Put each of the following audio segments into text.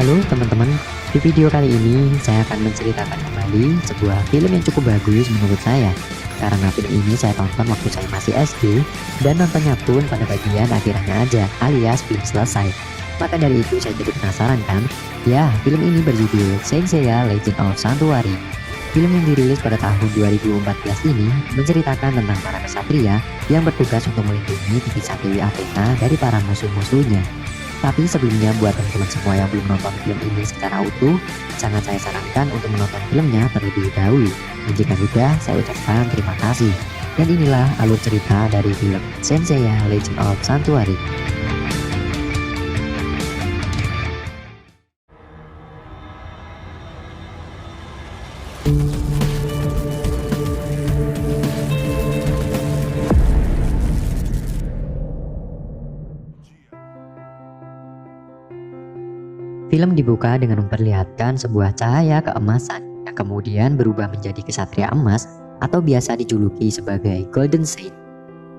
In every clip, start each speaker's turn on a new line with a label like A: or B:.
A: Halo teman-teman, di video kali ini saya akan menceritakan kembali sebuah film yang cukup bagus menurut saya. Karena film ini saya tonton waktu saya masih SD dan nontonnya pun pada bagian akhirnya aja alias belum selesai. Maka dari itu saya jadi penasaran kan? Ya, film ini berjudul Saint Seiya Legend of Sanctuary. Film yang dirilis pada tahun 2014 ini menceritakan tentang para kesatria yang bertugas untuk melindungi titisa Dewi Athena dari para musuh-musuhnya. Tapi sebelumnya buat teman-teman semua yang belum nonton film ini secara utuh, sangat saya sarankan untuk menonton filmnya terlebih dahulu. Dan jika sudah, saya ucapkan terima kasih. Dan inilah alur cerita dari film Saint Seiya Legend of Sanctuary. Film dibuka dengan memperlihatkan sebuah cahaya keemasan yang kemudian berubah menjadi kesatria emas atau biasa dijuluki sebagai Golden Saint.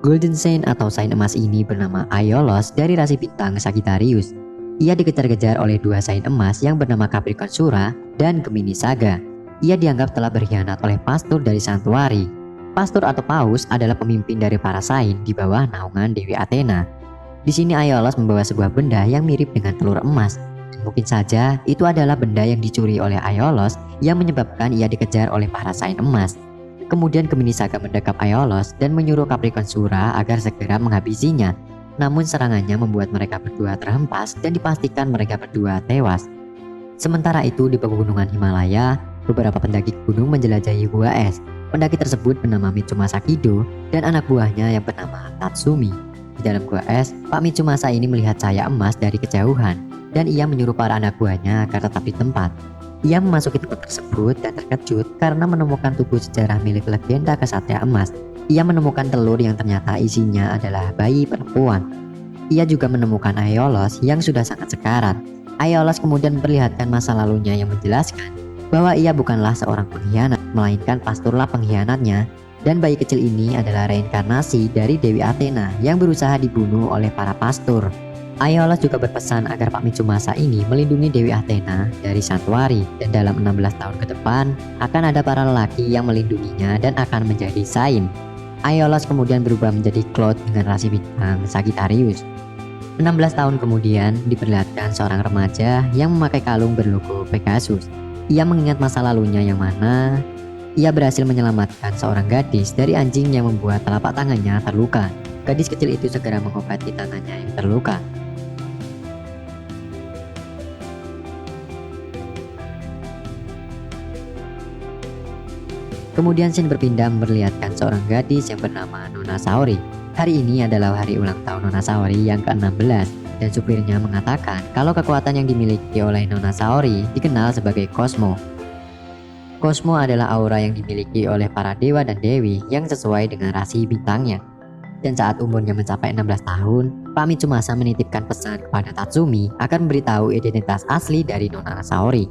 A: Golden Saint atau Saint emas ini bernama Aiolos dari rasi bintang Sagittarius. Ia dikejar-kejar oleh dua Saint emas yang bernama Capricorn Sura dan Gemini Saga. Ia dianggap telah berkhianat oleh pastor dari Sanctuary. Pastor atau Paus adalah pemimpin dari para Saint di bawah naungan Dewi Athena. Di sini Aiolos membawa sebuah benda yang mirip dengan telur emas. Mungkin saja itu adalah benda yang dicuri oleh Aiolos yang menyebabkan ia dikejar oleh para Saint emas. Kemudian Gemini Saga mendekap Aiolos dan menyuruh Capricorn Sura agar segera menghabisinya. Namun serangannya membuat mereka berdua terhempas dan dipastikan mereka berdua tewas. Sementara itu di pegunungan Himalaya, beberapa pendaki gunung menjelajahi gua es. Pendaki tersebut bernama Mitsumasa Kido dan anak buahnya yang bernama Tatsumi. Di dalam gua es, Pak Mitsumasa ini melihat cahaya emas dari kejauhan. Dan ia menyuruh para anak buahnya agar tetap di tempat. Ia memasuki tempat tersebut dan terkejut karena menemukan tubuh sejarah milik legenda kesatria emas. Ia menemukan telur yang ternyata isinya adalah bayi perempuan. Ia juga menemukan Aiolos yang sudah sangat sekarat. Aiolos kemudian memperlihatkan masa lalunya yang menjelaskan bahwa ia bukanlah seorang pengkhianat, melainkan pasturlah pengkhianatnya. Dan bayi kecil ini adalah reinkarnasi dari Dewi Athena yang berusaha dibunuh oleh para pastor. Aiolos juga berpesan agar Pak Mitsumasa ini melindungi Dewi Athena dari Sanctuary dan dalam 16 tahun ke depan akan ada para lelaki yang melindunginya dan akan menjadi Saint. Aiolos kemudian berubah menjadi Cloud dengan rasi bintang Sagittarius. 16 tahun kemudian diperlihatkan seorang remaja yang memakai kalung berlogo Pegasus. Ia mengingat masa lalunya yang mana ia berhasil menyelamatkan seorang gadis dari anjing yang membuat telapak tangannya terluka. Gadis kecil itu segera mengobati tangannya yang terluka. Kemudian scene berpindah memperlihatkan seorang gadis yang bernama Nona Saori. Hari ini adalah hari ulang tahun Nona Saori yang ke-16 dan supirnya mengatakan kalau kekuatan yang dimiliki oleh Nona Saori dikenal sebagai Cosmo. Cosmo adalah aura yang dimiliki oleh para dewa dan dewi yang sesuai dengan rasi bintangnya. Dan saat umurnya mencapai 16 tahun, Pak Mitsumasa menitipkan pesan kepada Tatsumi agar memberitahu identitas asli dari Nona Saori.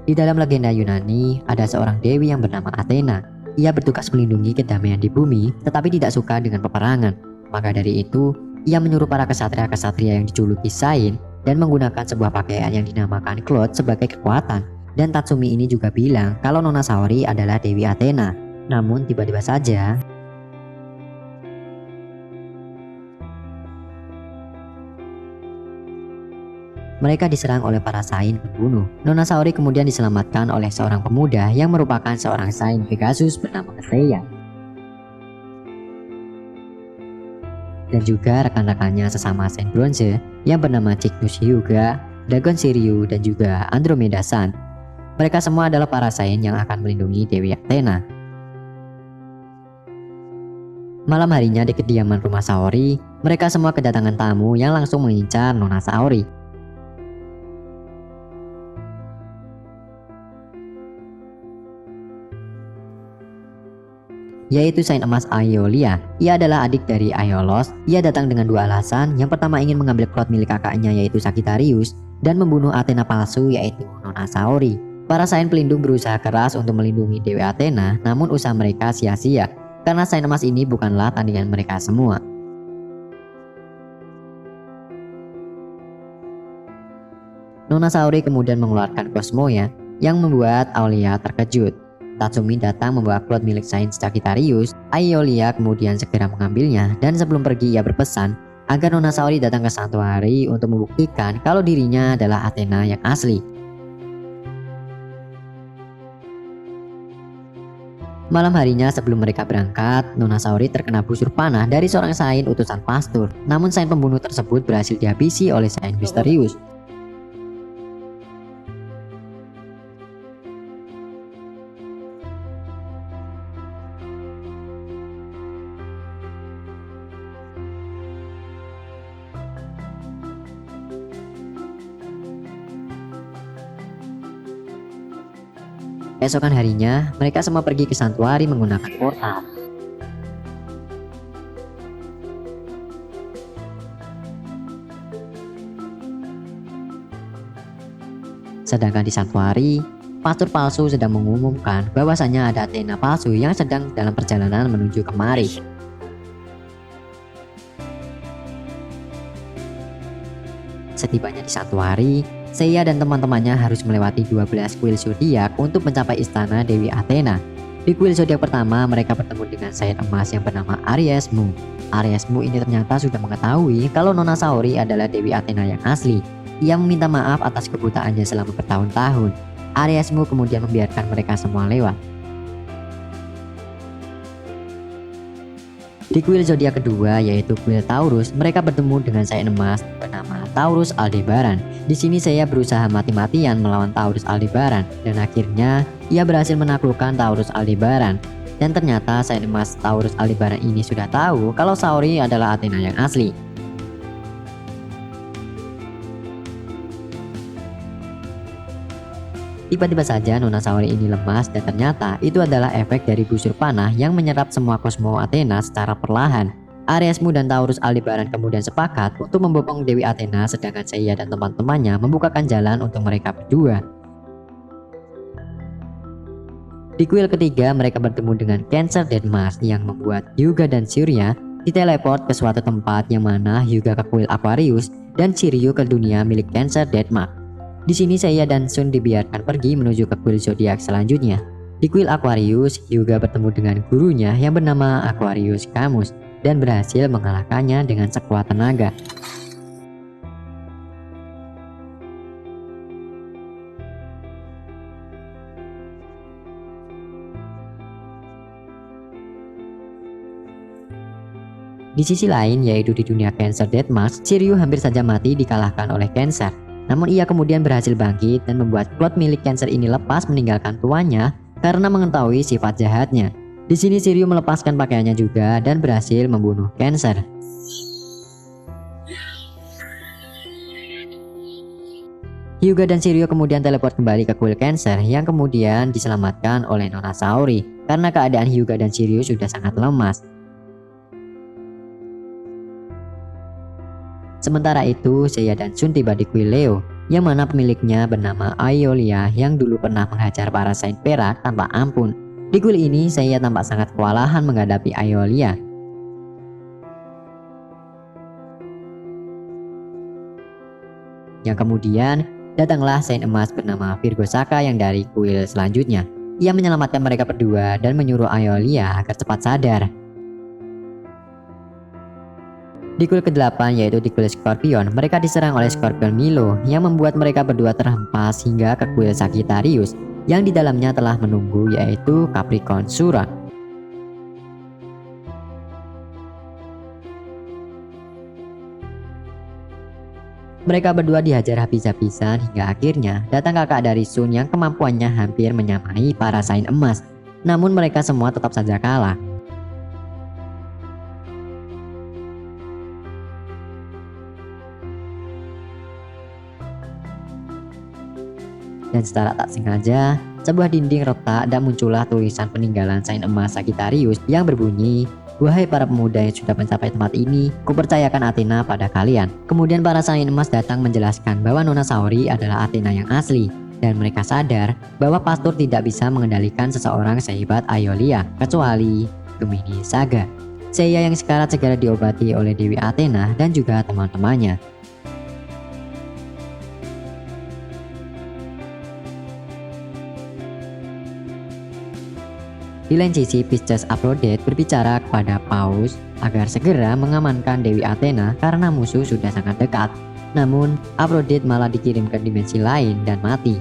A: Di dalam legenda Yunani, ada seorang dewi yang bernama Athena. Ia bertugas melindungi kedamaian di bumi, tetapi tidak suka dengan peperangan. Maka dari itu, ia menyuruh para kesatria-kesatria yang dijuluki Saint dan menggunakan sebuah pakaian yang dinamakan Cloud sebagai kekuatan. Dan Tatsumi ini juga bilang kalau Nona Saori adalah Dewi Athena. Namun tiba-tiba saja mereka diserang oleh para Saint pembunuh. Nona Saori kemudian diselamatkan oleh seorang pemuda yang merupakan seorang Saint Pegasus bernama Seiya. Dan juga rekan-rekannya sesama Saint Bronze yang bernama Cygnus Hyuga, Dagon Shiryu, dan juga Andromeda Sun. Mereka semua adalah para Saint yang akan melindungi Dewi Athena. Malam harinya di kediaman rumah Saori, mereka semua kedatangan tamu yang langsung mengincar Nona Saori. Yaitu Saint emas Aiolia. Ia adalah adik dari Aiolos. Ia datang dengan dua alasan. Yang pertama ingin mengambil Cloud milik kakaknya yaitu Sagittarius dan membunuh Athena palsu yaitu Nona Saori. Para Saint pelindung berusaha keras untuk melindungi Dewi Athena, namun usaha mereka sia-sia karena Saint emas ini bukanlah tandingan mereka semua. Nona Saori kemudian mengeluarkan Cosmonya yang membuat Aeolia terkejut. Tatsumi datang membawa klot milik Saint Sagittarius. Aeolia kemudian segera mengambilnya dan sebelum pergi ia berpesan agar Nona Saori datang ke Santuari untuk membuktikan kalau dirinya adalah Athena yang asli. Malam harinya sebelum mereka berangkat, Nona Saori terkena busur panah dari seorang Saint utusan Pastur. Namun Saint pembunuh tersebut berhasil dihabisi oleh Saint misterius. Keesokan harinya, mereka semua pergi ke Santuari menggunakan portal. Sedangkan di Santuari, pastor palsu sedang mengumumkan bahwasannya ada Athena palsu yang sedang dalam perjalanan menuju kemari. Setibanya di Santuari, Seiya dan teman-temannya harus melewati 12 kuil zodiak untuk mencapai istana Dewi Athena. Di kuil zodiak pertama, mereka bertemu dengan Saint emas yang bernama Aries Mu. Aries Mu ini ternyata sudah mengetahui kalau Nona Saori adalah Dewi Athena yang asli. Ia meminta maaf atas kebutaannya selama bertahun-tahun. Aries Mu kemudian membiarkan mereka semua lewat. Di kuil zodiak kedua yaitu kuil Taurus, mereka bertemu dengan Saint emas bernama Taurus Aldebaran. Di sini saya berusaha mati-matian melawan Taurus Aldebaran dan akhirnya ia berhasil menaklukkan Taurus Aldebaran. Dan ternyata Saint emas Taurus Aldebaran ini sudah tahu kalau Saori adalah Athena yang asli. Tiba-tiba saja Nona Saori ini lemas dan ternyata itu adalah efek dari busur panah yang menyerap semua kosmo Athena secara perlahan. Aries Mu dan Taurus Aldebaran kemudian sepakat untuk membopong Dewi Athena, sedangkan Seiya dan teman-temannya membukakan jalan untuk mereka berdua. Di kuil ketiga mereka bertemu dengan Cancer Dead Mars yang membuat Hyuga dan Surya diteleport ke suatu tempat yang mana Hyuga ke kuil Aquarius dan Shiryu ke dunia milik Cancer Dead Mars. Di sini Seiya dan Sun dibiarkan pergi menuju ke kuil zodiak selanjutnya. Di kuil Aquarius, Hyuga bertemu dengan gurunya yang bernama Aquarius Camus dan berhasil mengalahkannya dengan sekuat tenaga. Di sisi lain, yaitu di dunia Cancer Dead Mars, Shiryu hampir saja mati dikalahkan oleh Cancer. Namun ia kemudian berhasil bangkit dan membuat klot milik Cancer ini lepas meninggalkan tuannya karena mengetahui sifat jahatnya. Di sini Shiryu melepaskan pakaiannya juga dan berhasil membunuh Cancer. Hyuga dan Shiryu kemudian teleport kembali ke kuil Cancer yang kemudian diselamatkan oleh Nona Saori karena keadaan Hyuga dan Shiryu sudah sangat lemas. Sementara itu, Seiya dan Sun tiba di kuil Leo, yang mana pemiliknya bernama Aeolia yang dulu pernah menghajar para Saint perak tanpa ampun. Di kuil ini, Seiya tampak sangat kewalahan menghadapi Aeolia. Yang kemudian, datanglah Saint emas bernama Virgo Saka yang dari kuil selanjutnya. Ia menyelamatkan mereka berdua dan menyuruh Aeolia agar cepat sadar. Di kuil ke-8 yaitu di kuil Scorpion, mereka diserang oleh Scorpion Milo yang membuat mereka berdua terhempas hingga ke kuil Sagittarius yang di dalamnya telah menunggu yaitu Capricorn Sura. Mereka berdua dihajar habis-habisan hingga akhirnya datang kakak dari Sun yang kemampuannya hampir menyamai para Saint emas. Namun mereka semua tetap saja kalah. Dan secara tak sengaja, sebuah dinding retak dan muncullah tulisan peninggalan Saint emas Sagittarius yang berbunyi, "Wahai para pemuda yang sudah mencapai tempat ini, kupercayakan Athena pada kalian." Kemudian para Saint emas datang menjelaskan bahwa Nona Saori adalah Athena yang asli, dan mereka sadar bahwa pastor tidak bisa mengendalikan seseorang sehebat Aeolia, kecuali Gemini Saga. Seiya yang sekarat segera diobati oleh Dewi Athena dan juga teman-temannya. Di lain sisi, Pisces Aphrodite berbicara kepada Paus agar segera mengamankan Dewi Athena karena musuh sudah sangat dekat. Namun, Aphrodite malah dikirim ke dimensi lain dan mati.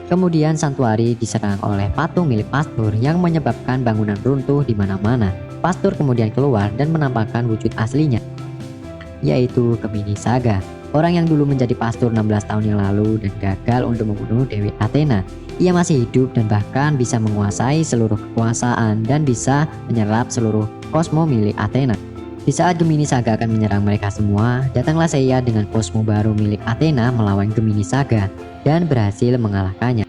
A: Kemudian Santuari diserang oleh patung milik Pastur yang menyebabkan bangunan runtuh di mana-mana. Pastur kemudian keluar dan menampakkan wujud aslinya, yaitu Gemini Saga, orang yang dulu menjadi Pastur 16 tahun yang lalu dan gagal untuk membunuh Dewi Athena. Ia masih hidup dan bahkan bisa menguasai seluruh kekuasaan dan bisa menyerap seluruh kosmo milik Athena. Di saat Gemini Saga akan menyerang mereka semua, datanglah Seiya dengan kosmo baru milik Athena melawan Gemini Saga dan berhasil mengalahkannya.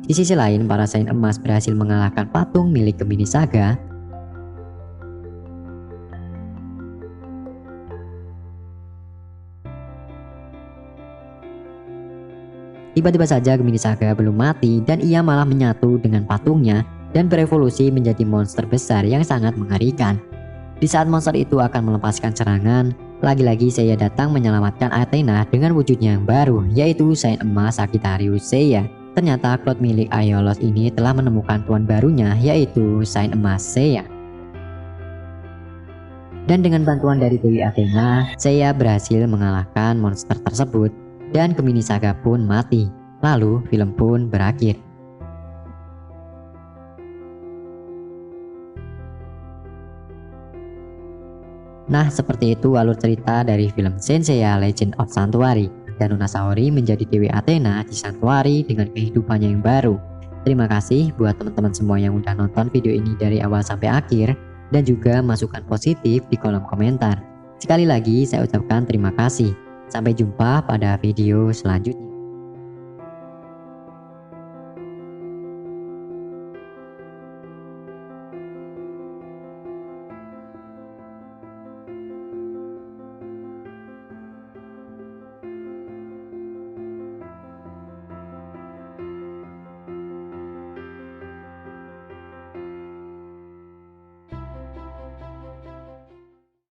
A: Di sisi lain, para Saint Emas berhasil mengalahkan patung milik Gemini Saga. Tiba-tiba saja Gemini Saga belum mati dan ia malah menyatu dengan patungnya dan berevolusi menjadi monster besar yang sangat mengerikan. Di saat monster itu akan melepaskan serangan, lagi-lagi Seiya datang menyelamatkan Athena dengan wujudnya yang baru, yaitu Saint Emas Sagittarius Seiya. Ternyata klot milik Aiolos ini telah menemukan tuan barunya, yaitu Saint Emas Seiya. Dan dengan bantuan dari Dewi Athena, Seiya berhasil mengalahkan monster tersebut dan Gemini Saga pun mati. Lalu film pun berakhir. Nah, seperti itu alur cerita dari film Saint Seiya Legend of Santuari. Dan Nona Saori menjadi Dewi Athena di Santuari dengan kehidupannya yang baru. Terima kasih buat teman-teman semua yang udah nonton video ini dari awal sampai akhir dan juga masukan positif di kolom komentar. Sekali lagi saya ucapkan terima kasih. Sampai jumpa pada video selanjutnya.